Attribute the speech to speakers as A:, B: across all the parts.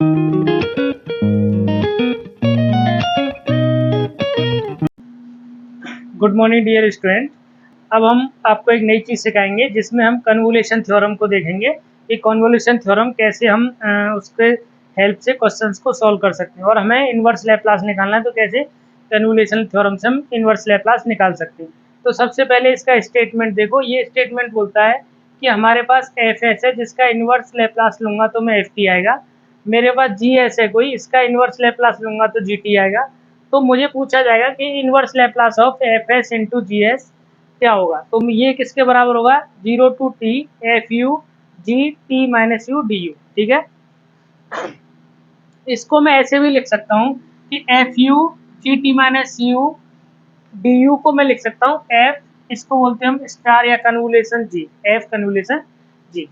A: Good morning dear student. अब हम आपको एक नई चीज़ सिखाएंगे जिसमें हम कन्वोल्यूशन थ्योरम को देखेंगे कि कन्वोल्यूशन थ्योरम कैसे हम उसके हेल्प से क्वेश्चंस को सॉल्व कर सकते हैं, और हमें इन्वर्स लैप्लास निकालना है तो कैसे कन्वोल्यूशन थ्योरम से हम इन्वर्स लैप्लास निकाल सकते हैं। तो सबसे पहले इसका स्टेटमेंट देखो। ये स्टेटमेंट बोलता है कि हमारे पास एफ एस है जिसका इन्वर्स लैप्लास लूंगा तो मैं एफ टी आएगा। मेरे पास जी एस है कोई, इसका इन्वर्स लैप्लास लूंगा तो जी टी आएगा। तो मुझे पूछा जाएगा कि inverse Laplace of F S into G S क्या होगा। तो ये किसके बराबर होगा, 0 to T F U G T minus U D U. ठीक है, इसको मैं ऐसे भी लिख सकता हूँ कि F U G T minus U D you को मैं लिख सकता हूँ एफ, इसको बोलते हैं हम स्टार या कन्वोल्यूशन जी, एफ कन्वोल्यूशन जी।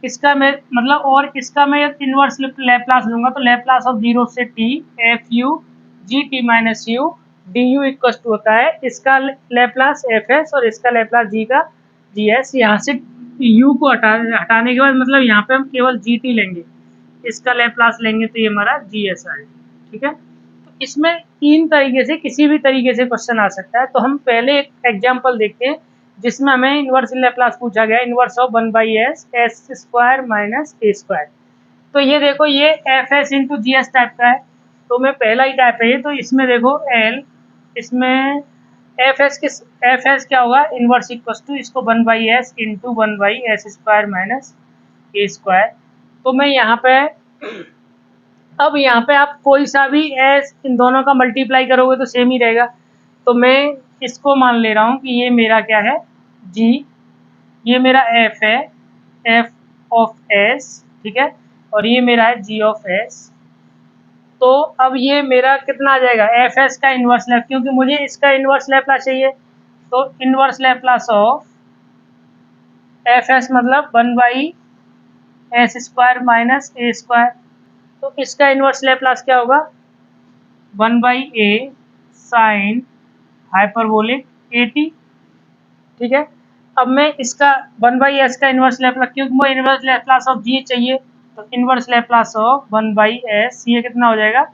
A: इसका मैं मतलब, और इसका मैं इनवर्स लैप्लास लूंगा तो लैप्लास ऑफ 0 से T F U G T minus U D U equal to होता है इसका लैप्लास एफ एस और इसका लैप्लास जी का जी एस। यहाँ से यू को हटाने के बाद मतलब यहाँ पे हम केवल जी टी लेंगे, इसका लैप्लास लेंगे तो ये हमारा जी एस आएगा। ठीक है, तो इसमें तीन तरीके से किसी भी तरीके से क्वेश्चन आ सकता है। तो हम पहले एक एग्जांपल देखते हैं जिसमें हमें इनवर्स लैप्लास पूछा गया, inverse of 1/s S square minus a square. तो ये देखो, ये F S into G S type का है, तो मैं पहला ही टाइप है ये। तो इसमें देखो एल, इसमें एफ एस क्या होगा, इनवर्स इक्वल टू इसको 1/s into 1/s square minus a square. तो मैं यहाँ पे, अब यहाँ पे आप कोई सा भी एस इन दोनों का मल्टीप्लाई करोगे तो सेम ही रहेगा। तो मैं इसको मान ले रहा हूँ कि ये मेरा क्या है, जी, ये मेरा एफ है, एफ ऑफ एस, ठीक है, और ये मेरा है जी ऑफ एस। तो अब ये मेरा कितना आ जाएगा, एफ एस का इन्वर्स लैप, क्योंकि मुझे इसका इन्वर्स लैप्लास चाहिए। तो inverse Laplace of F S मतलब 1/s square minus a square. तो इसका इन्वर्स लैप्लास क्या होगा, 1/a sign hyperbolic a T. ठीक है, अब मैं इसका 1/s का इन्वर्स लैप्लास, क्योंकि मुझे इन्वर्स लैप्लास ऑफ जी चाहिए, तो इन्वर्स लैप्लास ऑफ 1/s ये कितना हो जाएगा,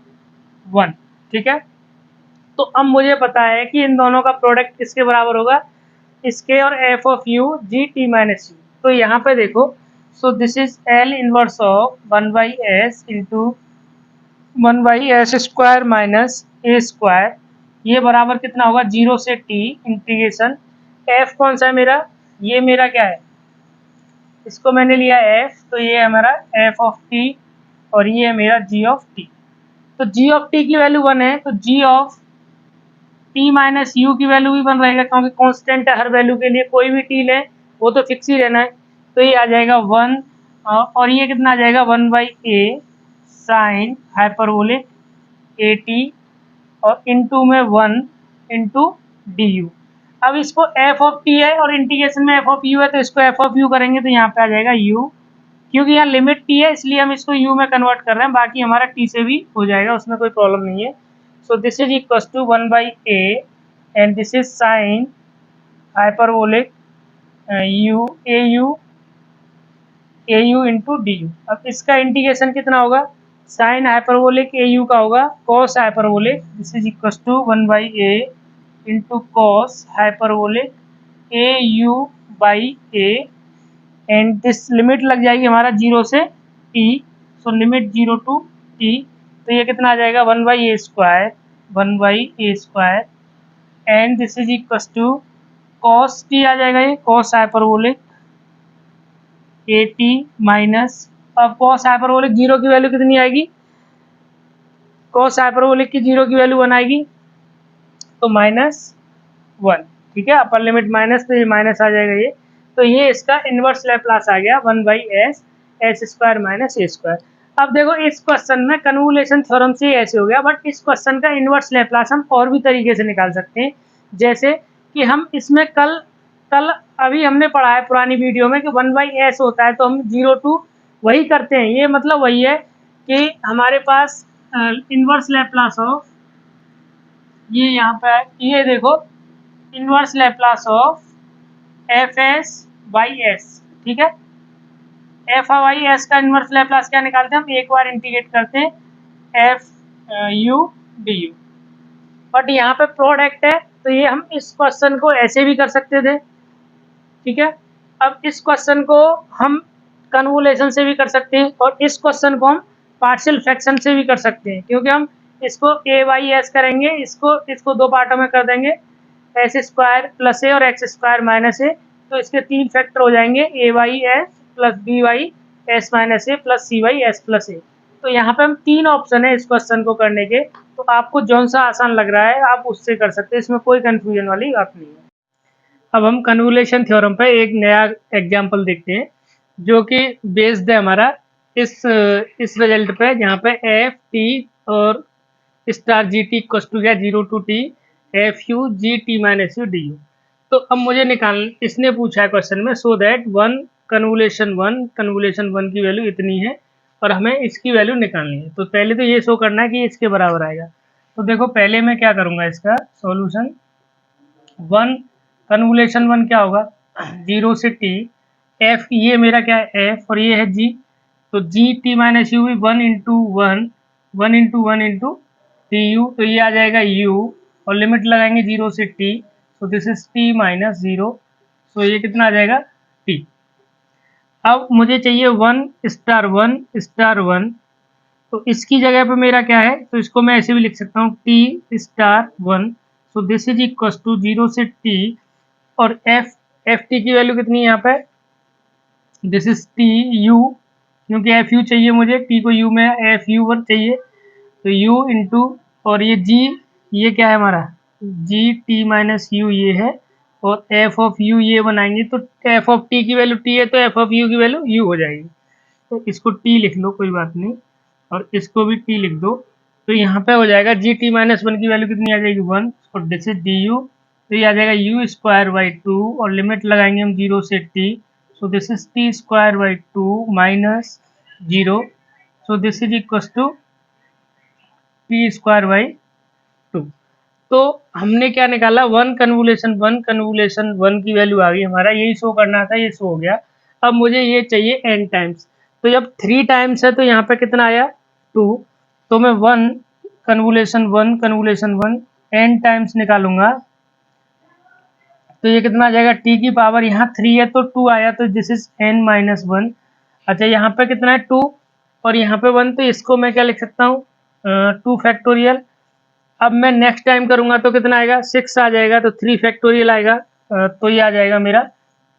A: 1। ठीक है, तो अब मुझे पता है कि इन दोनों का प्रोडक्ट किसके बराबर होगा, इसके और F of you G T minus you. तो यहाँ पे देखो, सो this is L inverse of 1/s into 1/s square minus a square. ये बराबर कितना होगा, 0 से टी इंटीग्रेशन एफ कौन सा है मेरा, ये मेरा क्या है, इसको मैंने लिया एफ, तो ये है हमारा एफ ऑफ टी और ये है मेरा जी ऑफ टी। तो जी ऑफ टी की वैल्यू 1 है, तो G of T minus U की वैल्यू भी 1 रहेगा, क्योंकि कांस्टेंट है, हर वैल्यू के लिए कोई भी टी लें वो तो फिक्स ही रहना है। तो ये आ जाएगा 1, और ये कितना आ जाएगा 1/a sign hyperbolic a T और इंटू में 1 इंटू डी यू। अब इसको एफ ऑफ टी है और इंटीग्रेशन में एफ ऑफ यू है, तो इसको एफ ऑफ यू करेंगे तो यहाँ पे आ जाएगा यू, क्योंकि यहाँ लिमिट टी है इसलिए हम इसको यू में कन्वर्ट कर रहे हैं, बाकी हमारा टी से भी हो जाएगा, उसमें कोई प्रॉब्लम नहीं है। So this is equal to 1/a and this is sine hyperbolic A U into D U. अब इसका इंटीग्रेशन कितना होगा, साइन हाइपरबोलिक ए यू का होगा cos hyperbolic, this is equal to 1/a into cos hyperbolic A u by a, and this limit लग जाएगी हमारा 0 से T, so limit 0 to t. तो ये कितना आ जाएगा 1/a square, 1/a square, and this is equal to cos t आ जाएगा, ये cos hyperbolic a t minus, अब कॉस हाइपरबोलिक 0 की वैल्यू कितनी आएगी, कॉस हाइपरबोलिक की 0 की वैल्यू 1 आएगी, तो -1। ठीक है, अपर लिमिट माइनस, तो ये माइनस आ जाएगा ये। तो ये इसका इन्वर्स लैप्लास आ गया 1/s S square minus a square. अब देखो इस क्वेश्चन में कन्वोल्यूशन थ्योरम से ऐसे हो गया, बट इस क्वेश्चन का इन्वर्स लैप्लास हम और भी तरीके से निकाल सकते हैं। जैसे कि हम इसमें कल कल अभी हमने पढ़ा है पुरानी वीडियो में कि 1/s होता है, तो हम 0 टू वही करते हैं। ये मतलब वही है कि हमारे पास इन्वर्स लैप्लास ऑफ, ये यहाँ पे है, ये देखो inverse Laplace of F S by S. ठीक है, एफ वाई एस का इनवर्स लैप्लास क्या निकालते हैं हम, एक बार इंटीग्रेट करते हैं F you D you. But यहाँ पे प्रोडक्ट है तो ये हम इस क्वेश्चन को ऐसे भी कर सकते थे, ठीक है। अब इस क्वेश्चन को हम कन्वोलेशन से भी कर सकते हैं और इस क्वेश्चन को हम पार्शियल फ्रैक्शन से भी कर सकते हैं, क्योंकि हम इसको ए वाई एस करेंगे, इसको दो पार्टों में कर देंगे, एस स्क्वायर प्लस ए और एक्स स्क्वायर माइनस ए, तो इसके तीन फैक्टर हो जाएंगे, a y s plus b y s minus a plus c y s plus a. तो यहाँ पे हम तीन ऑप्शन है इस क्वेश्चन को करने के, तो आपको जौन सा आसान लग रहा है आप उससे कर सकते हैं, इसमें कोई कंफ्यूजन वाली बात नहीं है। अब हम कन्वोल्यूशन थ्योरम पे एक नया एग्जांपल देखते हैं जो कि बेस्ड है हमारा इस रिजल्ट पे, जहाँ पे एफ टी और star G T equal to गया 0 to T F U G T minus U D U. तो अब मुझे इसने पूछा है क्वेश्चन में, सो दैट कन्वोल्यूशन वन की वैल्यू इतनी है और हमें इसकी वैल्यू निकालनी है। तो पहले तो ये शो करना है कि ये इसके बराबर आएगा। तो देखो पहले मैं क्या करूँगा, इसका सॉल्यूशन वन कन्वोल्यूशन वन क्या होगा, 0 से टी, एफ ये मेरा क्या है एफ और ये है जी, तो जी टी माइनस यू भी 1 इंटू टी यू, तो ये आ जाएगा यू और लिमिट लगाएंगे 0 से T, so this is T minus 0, सो ये कितना आ जाएगा टी। अब मुझे चाहिए 1 स्टार 1, तो इसकी जगह पे मेरा क्या है, तो इसको मैं ऐसे भी लिख सकता हूँ T star 1, so this is equal to 0 से टी, और एफ टी की वैल्यू कितनी है यहाँ पे, दिस इज टी यू, क्योंकि एफ यू चाहिए मुझे, टी को यू में एफ यू वन चाहिए, तो यू इंटू और ये जी, ये क्या है हमारा जी टी माइनस यू ये है, और एफ ऑफ यू ये बनाएंगे, तो एफ ऑफ टी की वैल्यू टी है तो एफ ऑफ यू की वैल्यू यू हो जाएगी, तो इसको टी लिख लो कोई बात नहीं, और इसको भी टी लिख दो। तो यहाँ पे हो जाएगा जी टी माइनस वन की वैल्यू कितनी आ जाएगी 1, और दिस इज डी यू, तो ये आ जाएगा यू स्क्वायर बाई 2 और लिमिट लगाएंगे हम 0 से T, so this is T square by 2 minus 0, so this is equal to T square by 2। तो हमने क्या निकाला, वन कन्वोल्यूशन वन की वैल्यू आ गई, हमारा यही शो करना था, ये शो हो गया। अब मुझे ये चाहिए n टाइम्स, तो जब 3 टाइम्स है तो यहाँ पे कितना आया 2, तो मैं कन्वोल्यूशन वन n टाइम्स निकालूंगा, तो ये कितना आ जाएगा t की पावर, यहाँ 3 है तो 2 आया, तो दिस इज n माइनस 1। अच्छा यहाँ पे कितना है 2 और यहाँ पे 1, तो इसको मैं क्या लिख सकता हूँ 2 फैक्टोरियल। अब मैं नेक्स्ट टाइम करूंगा तो कितना आएगा 6 आ जाएगा, तो 3 फैक्टोरियल आएगा, तो ये आ जाएगा मेरा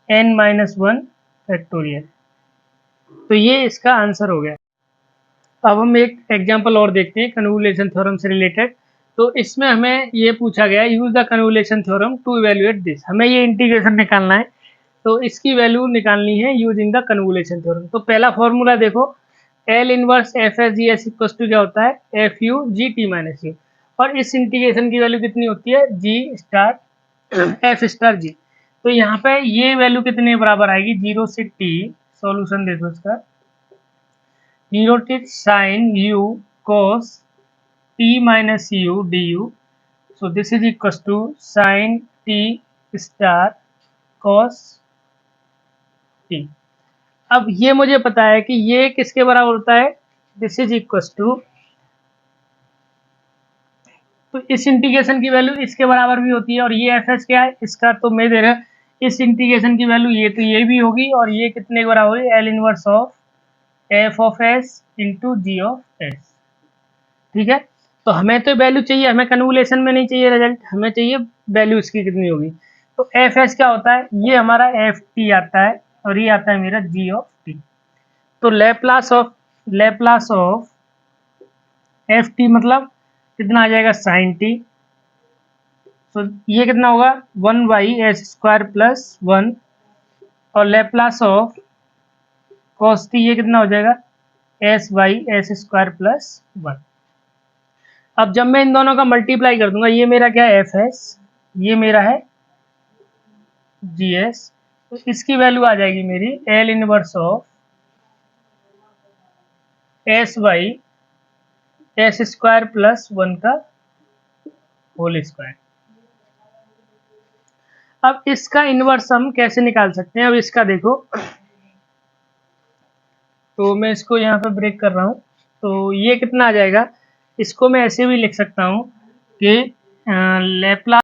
A: n माइनस 1 फैक्टोरियल। तो ये इसका आंसर हो गया। अब हम एक एग्जांपल और देखते हैं कन्वोल्यूशन थ्योरम से रिलेटेड। तो इसमें हमें ये पूछा गया use the convolution theorem to evaluate this, हमें ये इंटीग्रेशन निकालना है, तो इसकी वैल्यू निकालनी है यूजिंग द कन्वोल्यूशन थ्योरम। तो पहला फॉर्मूला देखो, L inverse F S G S equal to क्या होता है F U G T minus U, और इस इंटीग्रेशन की वैल्यू कितनी होती है G star F star G. तो यहाँ पे ये वैल्यू कितने बराबर आएगी 0 से टी, सॉल्यूशन देखो इसका 0 T sine U cos t minus U D U, so this is equal to sine T star cos t। अब ये मुझे पता है कि ये किसके बराबर होता है, दिस इज इक्वल टू, तो इस इंटीग्रेशन की वैल्यू इसके बराबर भी होती है, और ये एफ एस क्या है इसका, तो मैं दे रहा इस इंटीग्रेशन की वैल्यू ये, तो ये भी होगी, और ये कितने के बराबर होगी L inverse of F of S into G of S, ठीक है। तो हमें तो वैल्यू चाहिए, हमें कन्वोल्यूशन में नहीं चाहिए रिजल्ट, हमें चाहिए वैल्यू इसकी कितनी होगी। तो एफ एस क्या होता है, ये हमारा एफ टी आता है और ये आता है मेरा जी ऑफ टी। तो लेप्लास ऑफ एफ टी मतलब कितना आ जाएगा साइन टी, तो ये कितना होगा 1 बाई एस स्क्वायर प्लस 1, और लेप्लास ऑफ कॉस टी ये कितना हो जाएगा S by S square plus 1। अब जब मैं इन दोनों का मल्टीप्लाई कर दूंगा, ये मेरा क्या है एफ एस, ये मेरा है जी एस, तो इसकी वैल्यू आ जाएगी मेरी L inverse of S by S square plus 1 का होल स्क्वायर। अब इसका इनवर्स हम कैसे निकाल सकते हैं, अब इसका देखो तो मैं इसको यहाँ पे ब्रेक कर रहा हूँ। तो ये कितना आ जाएगा, इसको मैं ऐसे भी लिख सकता हूँ कि लेप्लास।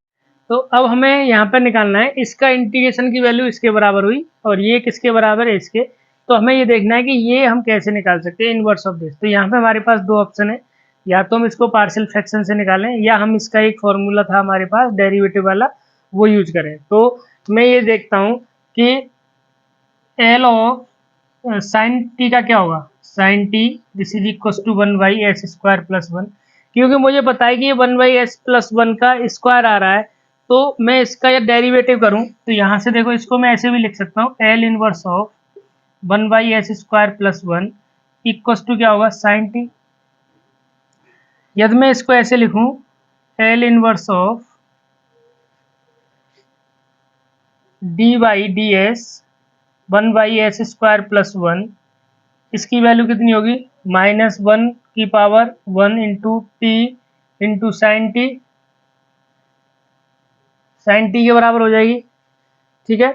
A: तो अब हमें यहाँ पर निकालना है, इसका इंटीग्रेशन की वैल्यू इसके बराबर हुई और ये किसके बराबर है, इसके। तो हमें ये देखना है कि ये हम कैसे निकाल सकते हैं इनवर्स ऑफ दिस। तो यहाँ पे हमारे पास दो ऑप्शन है, या तो हम इसको पार्शियल फ्रैक्शन से निकालें, या हम इसका एक फॉर्मूला था हमारे पास डेरिवेटिव वाला, वो यूज करें। तो मैं ये देखता हूँ कि एल ऑफ साइन टी का क्या होगा, sine T this is equal to 1/s² + 1, क्योंकि मुझे पता है कि ये 1/s + 1 का स्क्वायर आ रहा है। तो मैं इसका या डेरिवेटिव करूं तो यहाँ से देखो, इसको मैं ऐसे भी लिख सकता हूँ, L inverse of 1/s² + 1 equal to क्या होगा, साइन टी। यदि मैं इसको ऐसे लिखूं, L inverse of dy/ds 1/s² + 1, इसकी वैल्यू कितनी होगी, -1 की power 1 into T into sine T, sine T के बराबर हो जाएगी। ठीक है,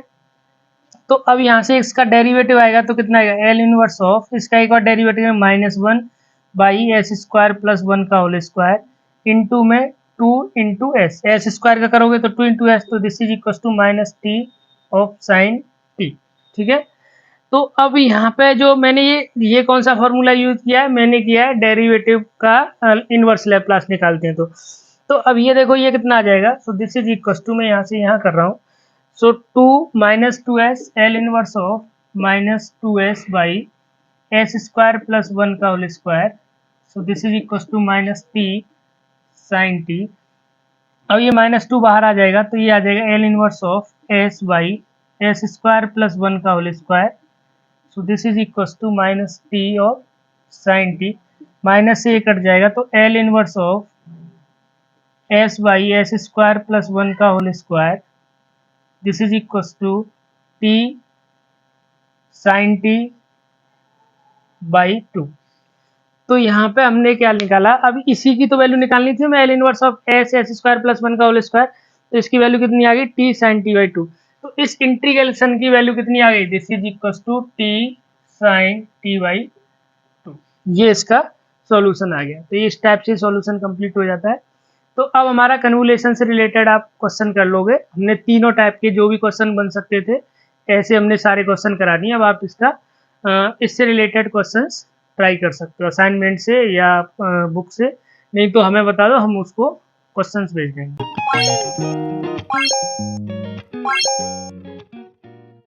A: तो अब यहाँ से इसका डेरिवेटिव आएगा तो कितना आएगा, एल इनवर्स ऑफ, इसका एक और डेरिवेटिव है -1/s² + 1 का होल स्क्वायर इंटू में 2 इंटू एस स्क्वायर का करोगे तो 2 into S, so this is equal to -t of sine T. ठीक है, तो अब यहाँ पे जो मैंने ये कौन सा फॉर्मूला यूज किया है, मैंने किया है डेरिवेटिव का इनवर्स लैप्लास निकालते हैं। तो अब ये देखो ये कितना आ जाएगा, so this is equal to, मैं यहाँ से यहाँ कर रहा हूँ, सो 2 - 2s L inverse of -2s/s² + 1 का whole square, so this is equal to -t sine T. अब ये -2 बाहर आ जाएगा तो ये आ जाएगा एल इनवर्स ऑफ s/s² + 1 का whole square, so this is equal to -t of sine T. Minus से ये कट जाएगा तो एल इनवर्स ऑफ s/s² + 1 का whole square, this is equal to t sine T by 2। तो यहाँ पे हमने क्या निकाला, अब इसी की तो वैल्यू निकालनी थी, मैं एल इनवर्स ऑफ s/s² + 1 का होल स्क्वायर, तो इसकी वैल्यू कितनी आ गई, t साइन टी बाई 2। तो इस इंटीग्रेशन की वैल्यू कितनी आ गई, this is equal to t sine T by 2। ये इसका सॉल्यूशन आ गया। तो ये इस टाइप से सॉल्यूशन कंप्लीट हो जाता है। तो अब हमारा कन्वोल्यूशन से रिलेटेड आप क्वेश्चन कर लोगे। हमने तीनों टाइप के जो भी क्वेश्चन बन सकते थे ऐसे हमने सारे क्वेश्चन करा दिए। अब आप इसका इससे रिलेटेड क्वेश्चंस ट्राई कर सकते हो असाइनमेंट से या बुक से, नहीं तो हमें बता दो, हम उसको क्वेश्चंस भेज देंगे।